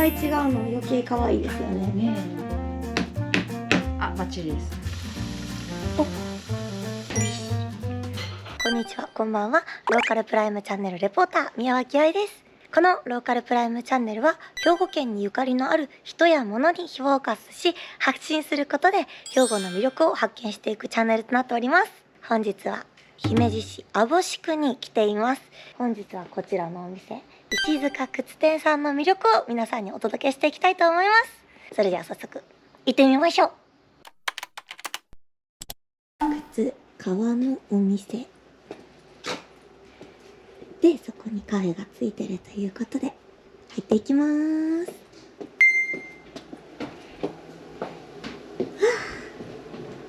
らい違うの余計可愛いですよね。ねえ。あ、バッチリです。こんにちは、こんばんは。ローカルプライムチャンネルレポーター宮脇愛です。このローカルプライムチャンネルは兵庫県にゆかりのある人や物にフォーカスし発信することで兵庫の魅力を発見していくチャンネルとなっております。本日は姫路市網干区に来ています。本日はこちらのお店、石塚靴店さんの魅力を皆さんにお届けしていきたいと思います。それでは早速行ってみましょう。靴革のお店で、そこにカフェがついてるということで入っていきます。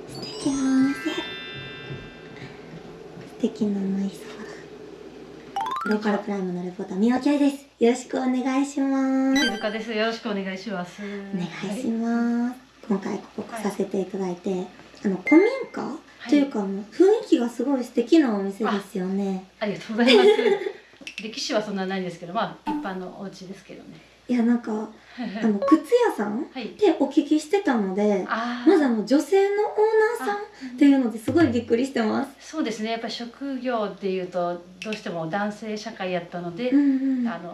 素敵なお店、素敵な内装だ。ローカルプライムのレポーター宮脇愛です。よろしくお願いします。静香です。よろしくお願いします。お願いします。今回報告させていただいて、古民家というか、雰囲気がすごい素敵なお店ですよね。ありがとうございます。歴史はそんなないんですけど、まあ一般のお家ですけどね。いや、なんか靴屋さんってお聞きしてたので、まず女性のオーナーさんっていうのですごいびっくりしてます。そうですね、やっぱり職業っていうとどうしても男性社会やったので、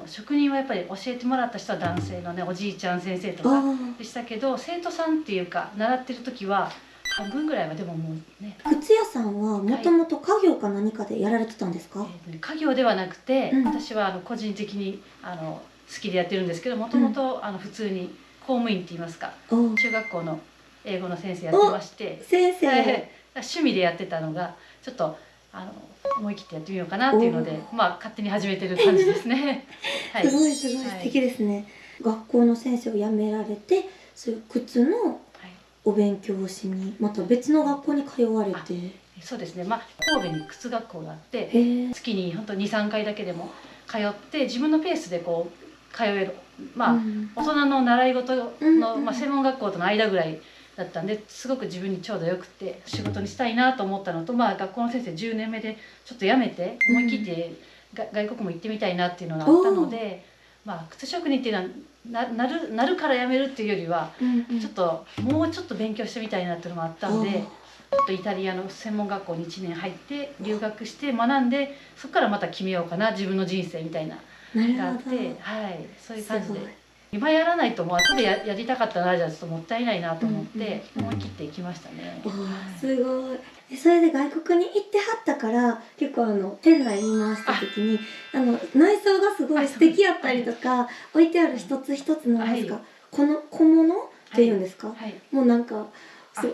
職人はやっぱり教えてもらった人は男性のね、おじいちゃん先生とかでしたけど、生徒さんっていうか習ってる時は半分ぐらいはでももうね。靴屋さんはもともと家業か何かでやられてたんですか？家業ではなくて、私は個人的に好きでやってるんですけど、もともと普通に公務員って言いますか、中学校の英語の先生やってまして、先生、趣味でやってたのがちょっと思い切ってやってみようかなっていうので、まあ勝手に始めてる感じですね。すごいすごい素敵ですね。学校の先生を辞められて、そういう靴のお勉強をしにまた別の学校に通われて。そうですね、まあ神戸に靴学校があって、月に本当に2、3回だけでも通って自分のペースでこう通える、まあ大人の習い事の専門学校との間ぐらいだったんで、すごく自分にちょうどよくて仕事にしたいなと思ったのと、まあ学校の先生10年目でちょっと辞めて思い切って外国も行ってみたいなっていうのがあったので、まあ靴職人っていうのはなるから辞めるっていうよりは、ちょっともうちょっと勉強してみたいなっていうのもあったんで、ちょっとイタリアの専門学校に1年入って留学して学んで、そこからまた決めようかな自分の人生みたいながあって、はい、そういう感じで。今やらないともう後でやりたかったな、じゃあちょっともったいないなと思って思い切っていきましたね。すごい。それで外国に行ってはったから結構店内見回した時に内装がすごい素敵やったりとか、置いてある一つ一つのなんですか、この小物っていうんですか、もうなんか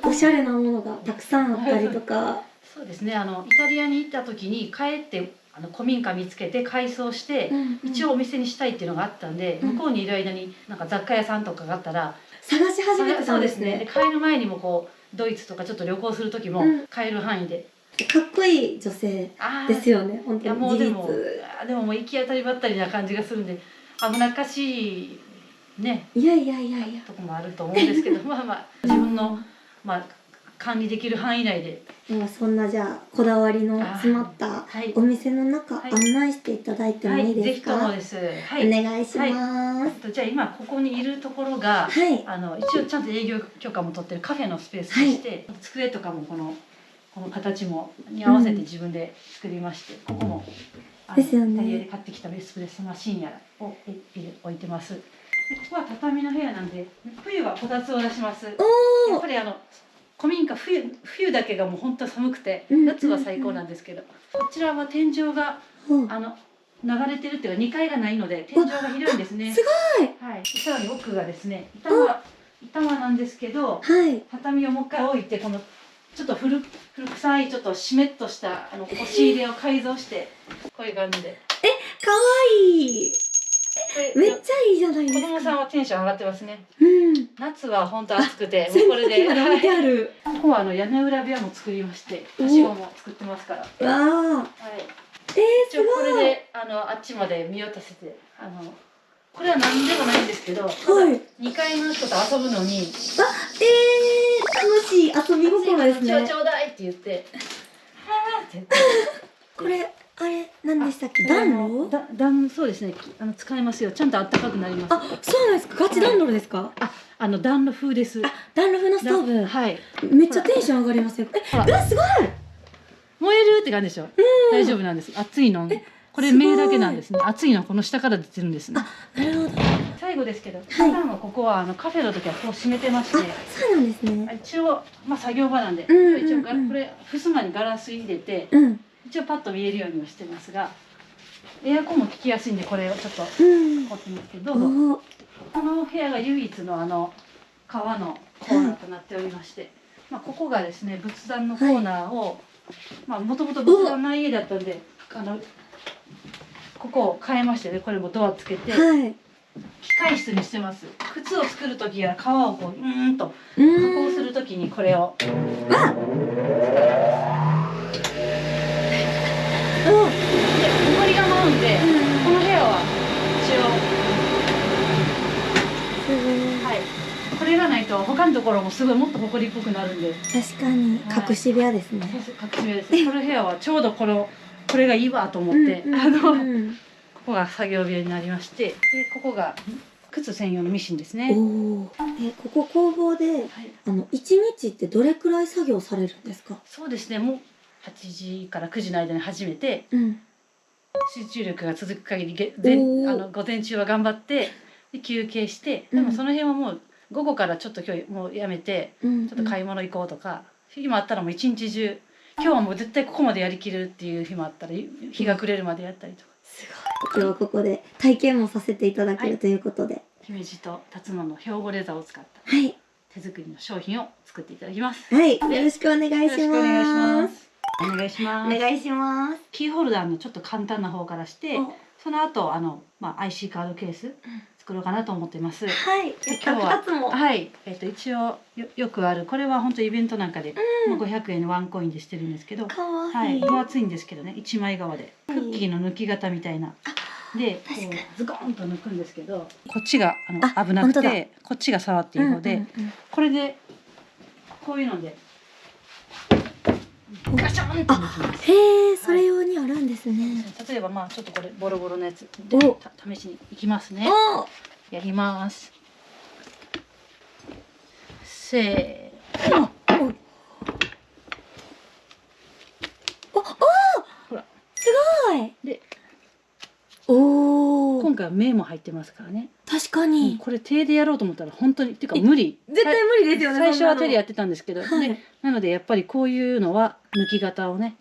おしゃれなものがたくさんあったりとか。そうですね、イタリアに行った時に帰って古民家見つけて改装して、一応お店にしたいっていうのがあったんで、向こうにいる間になんか雑貨屋さんとかがあったら探し始めてたんですね。で帰る前にもこうドイツとかちょっと旅行する時も買える範囲で、かっこいい女性ですよね、本当に。もうでももう行き当たりばったりな感じがするんで、危なっかしいね、いやとこもあると思うんですけど、まあ自分の管理できる範囲内で。そんなじゃあこだわりの詰まったお店の中、案内していただいてもいいですか？ぜひともです。お願いします。じゃあ今ここにいるところが、一応ちゃんと営業許可も取ってるカフェのスペースとして、机とかもこの形に合わせて自分で作りまして、ここもイタリアで買ってきたエスプレッソマシンやらを置いてます。ここは畳の部屋なんで、冬はこたつを出します。やっぱり古民家冬だけがもう本当寒くて、夏は最高なんですけど、こちらは天井が流れてるっていうか2階がないので天井が広いんですね。すごい。はい。さらに奥がですね、板間なんですけど、畳をもう一回置いて、このちょっと古臭いちょっと湿っとした押し入れを改造して、こういう感じで。かわいい。めっちゃいいじゃないですか。子供さんはテンション上がってますね。夏は本当暑くて、これで。ここは屋根裏部屋も作りまして、はしごも作ってますから。わあ。すごい。これであっちまで見渡せて、これは何でもないんですけど、2階の人と遊ぶのに、楽しい遊び心ですね。ちょうだいって言って、はあって。これあれ何でしたっけ、暖炉？そうですね。使えますよ。ちゃんと暖かくなります。あ、そうなんですか。ガチ暖炉ですか？暖炉風です。あ、暖炉風のストーブ。はい。めっちゃテンション上がりますよ。すごい。燃えるって感じでしょ。大丈夫なんです。熱いの。これ目だけなんですね。熱いのはこの下から出てるんですね。なるほど。最後ですけど、普段はここはカフェの時はこう閉めてまして。そうなんですね。一応作業場なんで、一応これ襖にガラス入れて、一応パッと見えるようにはしてますが、エアコンも効きやすいんでこれをちょっと凝ってますけど、どうぞ。この部屋が唯一の革のコーナーとなっておりまして、ここがですね仏壇のコーナーを、もともと仏壇ない家だったんでここを変えましてね、これもドアつけて、機械室にしてます。靴を作る時や革をこうと加工する時にこれを。ほこりが舞うんで、この部屋は一応これがないと他のところもすごいもっとほこりっぽくなるんで。確かに隠し部屋ですね。隠し部屋です。この部屋はちょうどこれがいいわと思ってここが作業部屋になりまして、でここが靴専用のミシンですね。ここ工房で一日ってどれくらい作業されるんですか？そうですね、もう8時から9時の間に始めて、集中力が続く限り午前中は頑張ってで休憩して、でもその辺はもう午後からちょっと今日もうやめてちょっと買い物行こうとか、日もあったらもう一日中今日はもう絶対ここまでやりきるっていう日もあったら日が暮れるまでやったりとか。すごい。今日はここで体験もさせていただけるということで、姫路と辰野の兵庫レザーを使った手作りの商品を作っていただきます。はい、よろしくお願いします。お願いします。お願いします。キーホルダーのちょっと簡単な方からして、その後IC カードケース作ろうかなと思ってます。はい。今日は一応よくある、これは本当イベントなんかで500円のワンコインでしてるんですけど、分厚いんですけどね、一枚革でクッキーの抜き型みたいなでズコンと抜くんですけど、こっちが危なくてこっちが触っていい方で、これでこういうのでガシャンって抜きます。へえ、それ用にあるんですね。例えばちょっとこれボロボロのやつで試しにいきますね。やります。せーの。ほら。すごい。で、今回は目も入ってますからね。確かに。これ手でやろうと思ったら本当にっていうか無理。絶対無理ですよね。最初は手でやってたんですけど、なのでやっぱりこういうのは抜き型をね、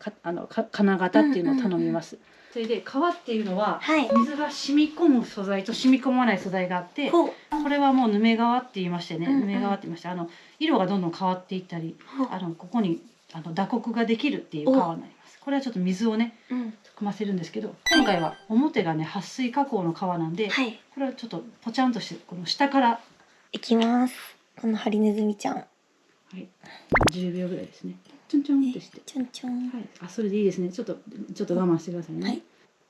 金型っていうのを頼みます。それで革っていうのは水が染み込む素材と染み込まない素材があって、これはもうヌメ革って言いましてね、ヌメ革って言いまして、色がどんどん変わっていったり、ここに打刻ができるっていう革になります。これはちょっと水をね含ませるんですけど、今回は表がね撥水加工の革なんで、これはちょっとポチャンとしてこの下からいきます。このハリネズミちゃん。10秒ぐらいですね。ちょんちょんってして。ちょんちょん。それでいいですね。ちょっと我慢してくださいね。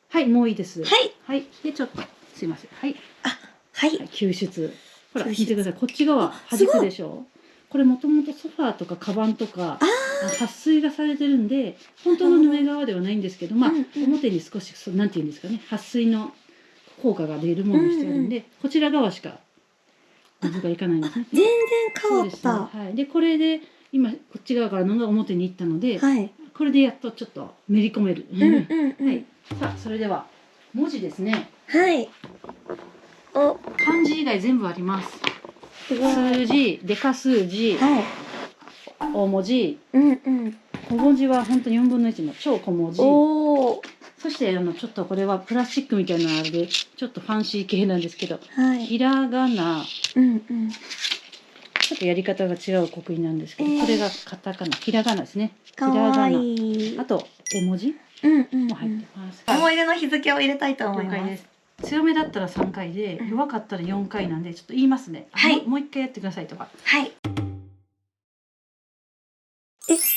はい、もういいです。でちょっとすいません。救出。ほら見てください。こっち側弾くでしょ。これもともとソファーとかカバンとか撥水がされてるんで、本当のヌメ革ではないんですけど、表に少しなんていうんですかね、撥水の効果が出るものにしてあるんで、こちら側しか水がいかないんですね。全然変わった。でこれで今こっち側からのが表に行ったので、これでやっとちょっとめり込める。さあそれでは文字ですね。漢字以外全部あります。数字、デカ数字、大文字、小文字は本当に4分の1の超小文字。そしてちょっとこれはプラスチックみたいなのでちょっとファンシー系なんですけど、ひらがな、ちょっとやり方が違う刻印なんですけど、これがカタカナ、ひらがなですね。ひらがな、あと絵文字も入ってます。思い出の日付を入れたいと思います。強めだったら3回で弱かったら4回なんでちょっと言いますね。もう1回やってくださいとか。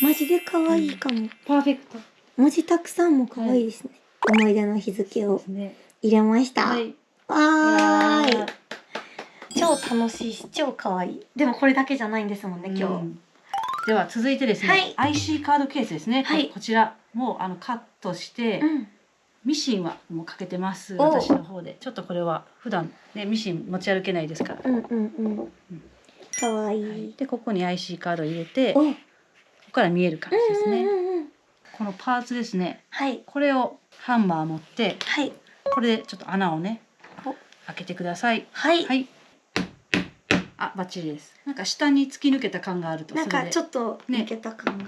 マジで可愛いかも。パーフェクト。文字たくさんも可愛いですね。思い出の日付を入れました。わーい。超楽しいし超可愛い。でもこれだけじゃないんですもんね今日。では続いてですね、IC カードケースですね。こちらもカットしてミシンはもうかけてます。お私の方で。ちょっとこれは普段ねミシン持ち歩けないですから。うんうんうん。かわいい。はい、でここに IC カードを入れて、お、ここから見える感じですね。うんうんうん。このパーツですね。はいこれをハンマー持って、はいこれでちょっと穴をねお開けてください。はい。はい。あ、バッチリです。なんか下に突き抜けた感があると。なんかちょっっと抜けた感が。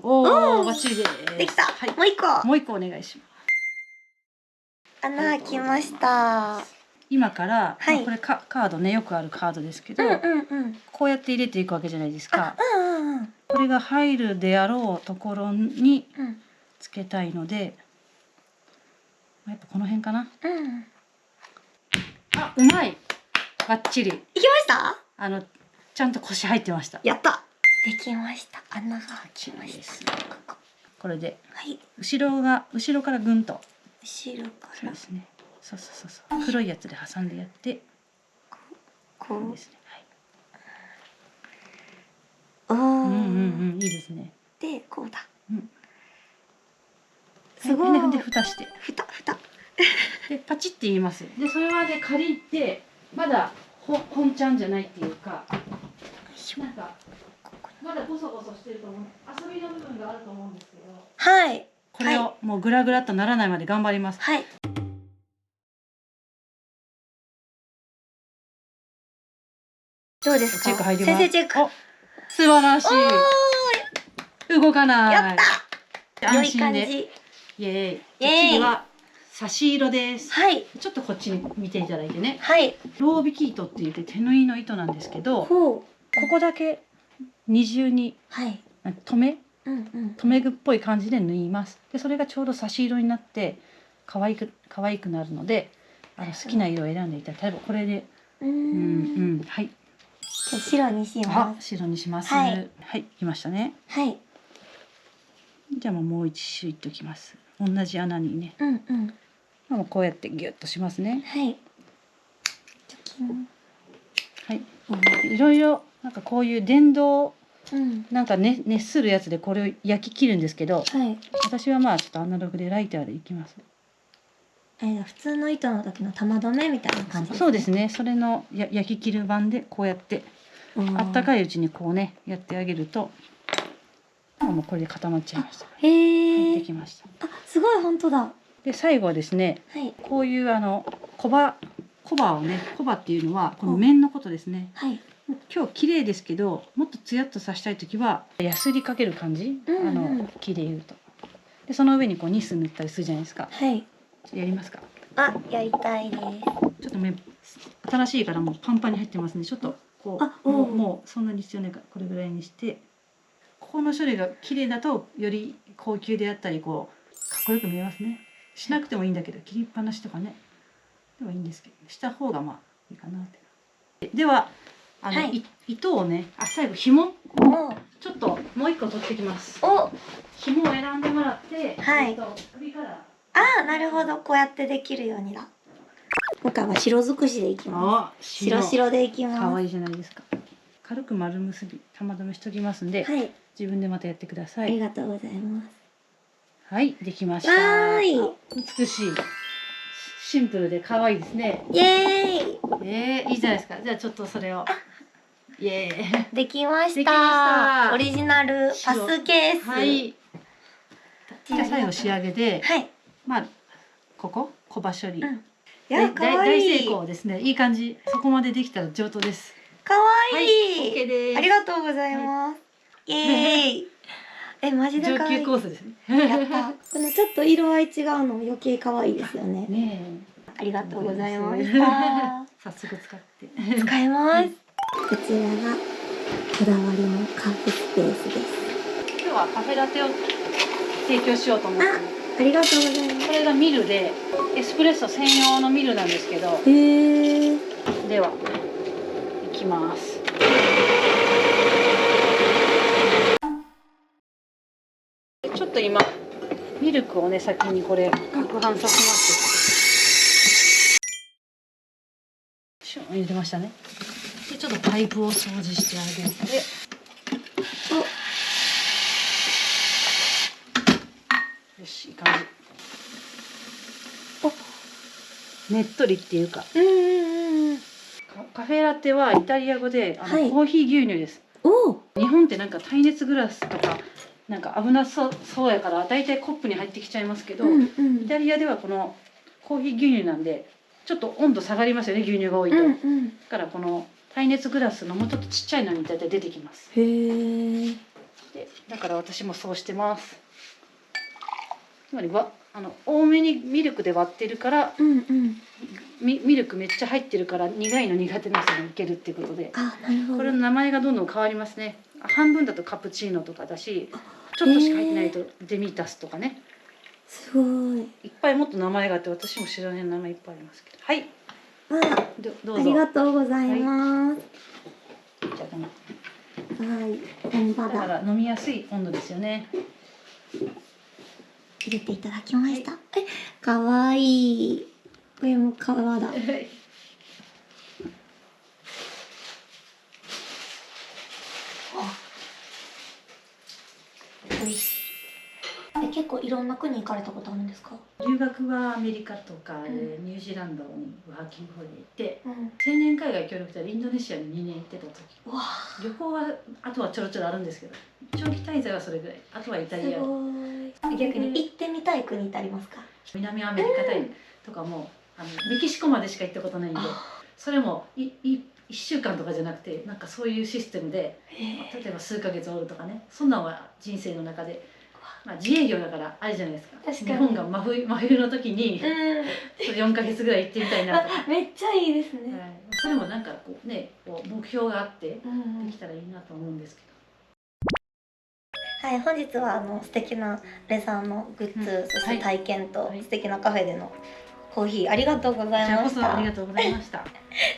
おおーお、バッチリです。できた。はい。もう一個。もう一個お願いします。穴開きました。今から、はいまあこれカードね、よくあるカードですけど、うんうんうん。こうやって入れていくわけじゃないですか。うんうんうん。これが入るであろうところにうんつけたいので、やっぱこの辺かな。うん。あ、うまい。バッチリ。いきました。ちゃんと腰入ってました。やった。できました。穴が開きましです。た。これではい。後ろからぐんと。後ろからそうですね。そうそうそうそう。黒いやつで挟んでやって、こう。いいですね。おはい。うんうんー。うん、いいですね。でこうだ。うん。すごい。で蓋して。蓋。でパチって言います。でそれはね借りてまだ本ちゃんじゃないっていうか、なんかまだゴソゴソしてると思う。遊びの部分があると思うんですけど。はい。これをもうグラグラっとならないまで頑張ります。はい。どうですか。チェック入ります。先生チェック。お、素晴らしい。動かない。やった。良い安心で。感じ。イエーイ。イエーイ次は差し色です。はい。ちょっとこっちに見ていただいてね。はい。ロー引き糸って言って手縫いの糸なんですけど、こほう。こだけ二重にはい。留うんめ具っぽい感じで縫います。でそれがちょうど差し色になって可愛くなるので、好きな色を選んでいただいて、例えばこれで、うん。はい。じゃあ白にします。白にします。ははい、きましたね。はい。じゃあもう一周いっときます。同じ穴にね、うんうん。もうこうやってギュッとしますね。はい。チョキン。はい。いろいろなんかこういう電動うん。なんかね熱するやつでこれを焼き切るんですけど、はい。私はまあちょっとアナログでライターでいきます。普通の糸の時の玉留めみたいな感じですね。そうですね。それの焼き切る版でこうやってあったかいうちにこうねやってあげると、もうこれで固まっちゃいました。へはい、え。できました。あ、すごい本当だ。で最後はですね、はい。こういうコバをね、コバっていうのはこの面のことですね。はい。今日綺麗ですけど、もっとツヤっとさしたいときはヤスリかける感じ、木で言うと。でその上にこうニス塗ったりするじゃないですか。はい。やりますか。あ、やりたいです。ちょっと新しいからもうパンパンに入ってますね。ちょっとこうもうそんなに必要ないからこれぐらいにして、ここの処理が綺麗だとより高級であったりこうかっこよく見えますね。しなくてもいいんだけど、切りっぱなしとかねでもいいんですけど、した方がまあいいかなって。では糸をね、最後紐ちょっともう一個取ってきます。紐を選んでもらって、はい。首からなるほど、こうやってできるようにだ。今回は白尽くしでいきます。白でいきます。可愛いじゃないですか。軽く丸結び玉留めしときますんで、はい。自分でまたやってください。ありがとうございます。はい、できました。美しい。シンプルで可愛いですね。イエーイ。いいじゃないですか。じゃあちょっとそれを。イエーイ。できました。オリジナルパスケース。はい。じゃあ最後仕上げで、はい。まあここ小刃処理。大成功ですね。いい感じ。そこまでできたら上等です。可愛い。OK です。ありがとうございます。イエーイ。マジで可愛い。上級コースですね。やった。このちょっと色合い違うの余計可愛いですよね。ねえ。ありがとうございました。早速使って。使います。こちらがこだわりのカフェスペースです。今日はカフェラテを提供しようと思って。ありがとうございます。これがミルでエスプレッソ専用のミルなんですけど。では行きます。ちょっと今ミルクをね先にこれ攪拌させます。シュン入れてましたね。でちょっとパイプを掃除してあげて。よし、いい感じ。ねっとりっていうか、うんカフェラテはイタリア語ではい、コーヒー牛乳です。おお、日本ってなんか耐熱グラスとかなんか危なそうやからだいたいコップに入ってきちゃいますけど、うんイタリアではこのコーヒー牛乳なんでちょっと温度下がりますよね、牛乳が多いと。だからこの耐熱グラスのもうちょっとちっちゃいのにだいたい出てきます。へえ。でだから私もそうしてます。つまり多めにミルクで割ってるから、ミルクめっちゃ入ってるから苦いの苦手な人にいけるっていうことで、あ、なるほど。これの名前がどんどん変わりますね。半分だとカプチーノとかだし、ちょっとしか入ってないとデミタスとかね。すごい。いっぱいもっと名前があって私も知らない名前いっぱいありますけど。はい。わどうぞ。ありがとうございます。じゃあこのはい、本場だかだ。ら飲みやすい温度ですよね。入れていただきました。かわいい。これも皮だ。美味しい。結構いろんな国行かれたことあるんですか？留学はアメリカとか、んニュージーランドにワーキングホリデー行って、うん。青年海外協力隊でインドネシアに2年行ってた時、わ旅行はあとはちょろちょろあるんですけど、長期滞在はそれぐらい。あとはイタあ、すリア、ごい。逆に行ってみたい国ってありますか？南アメリカとかもメキシコまでしか行ったことないんで、それも1週間とかじゃなくてなんかそういうシステムで、例えば数ヶ月おるとかね、そんなんは人生の中で、自営業だからあれじゃないですか。確かに日本が真冬の時に、それ4ヶ月ぐらい行ってみたいなとか、めっちゃいいですね。はい、それもなんかこうね、こう目標があってでうんきたらいいなと思うんですけど。はい、本日は素敵なレザーのグッズ、そして体験と素敵なカフェでのコーヒーありがとうございこちらこました。そありがとうございました。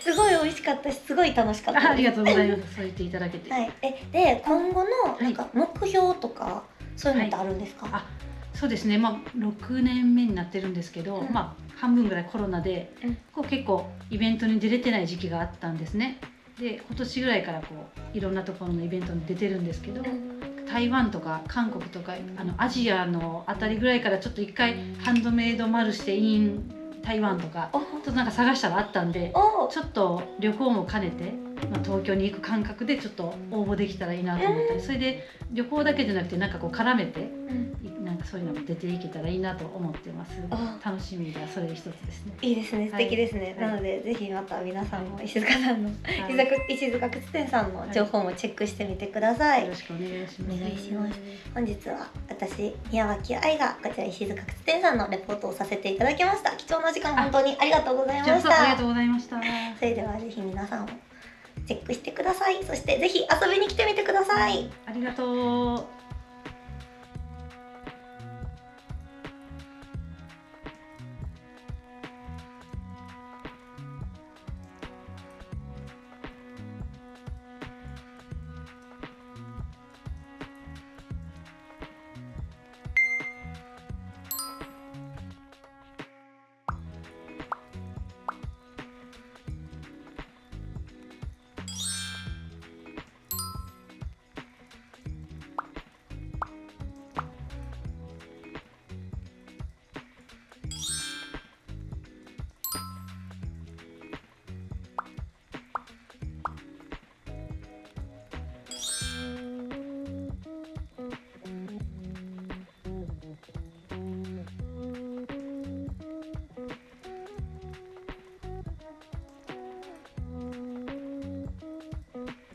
すごい美味しかったし、すごい楽しかったです。ありがとうございます。そう言っていただけて。はい、で今後のなんか目標とかそういうのってあるんですか？あ、そうですね。6年目になってるんですけど、半分ぐらいコロナで、こう結構イベントに出れてない時期があったんですね。で、今年ぐらいからこういろんなところのイベントに出てるんですけど、台湾とか韓国とかアジアのあたりぐらいからちょっと一回ハンドメイドマルシェイン台湾とかちょっとなんか探したらあったんで、ちょっと旅行も兼ねて、東京に行く感覚でちょっと応募できたらいいなと思ったり、それで旅行だけじゃなくてなんかこう絡めて、なんかそういうのも出ていけたらいいなと思ってます。楽しみがそれ一つですね。いいですね、素敵ですね。なのでぜひまた皆さんも石塚さんの、石塚靴店さんの情報もチェックしてみてください。よろしくお願いします。お願いします。本日は私宮脇愛がこちら石塚靴店さんのレポートをさせていただきました。貴重な時間本当にありがとうございました。ありがとうございました。それではぜひ皆さんもチェックしてください。そしてぜひ遊びに来てみてください。ありがとう。